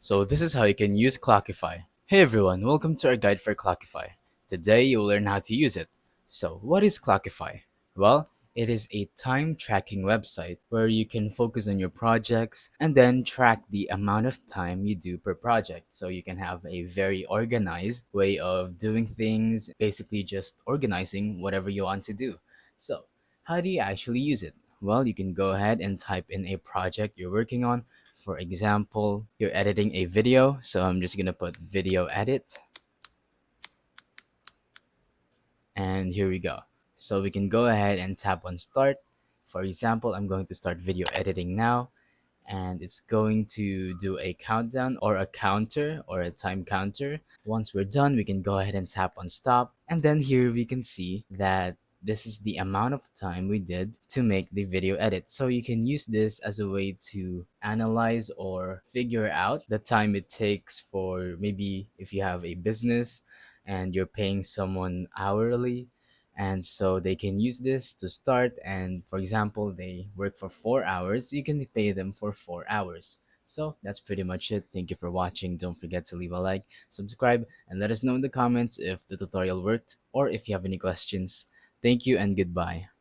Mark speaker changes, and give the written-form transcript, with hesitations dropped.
Speaker 1: So this is how you can use Clockify. Hey everyone, welcome to our guide for Clockify. Today you'll learn how to use it. So what is Clockify? Well, it is a time tracking website where you can focus on your projects and then track the amount of time you do per project. So you can have a very organized way of doing things, basically just organizing whatever you want to do. So how do you actually use it? Well, you can go ahead and type in a project you're working on. For example, you're editing a video, so I'm just gonna put video edit, and here we go. So we can go ahead and tap on start. For example, I'm going to start video editing now, and it's going to do a countdown or a counter or a time counter. Once we're done, we can go ahead and tap on stop. And then here we can see that this is the amount of time we did to make the video edit. So you can use this as a way to analyze or figure out the time it takes for maybe if you have a business and you're paying someone hourly, and so they can use this to start, and for example they work for 4 hours, you can pay them for 4 hours. So that's pretty much it. Thank you for watching. Don't forget to leave a like, subscribe, and let us know in the comments if the tutorial worked or if you have any questions. Thank you and goodbye.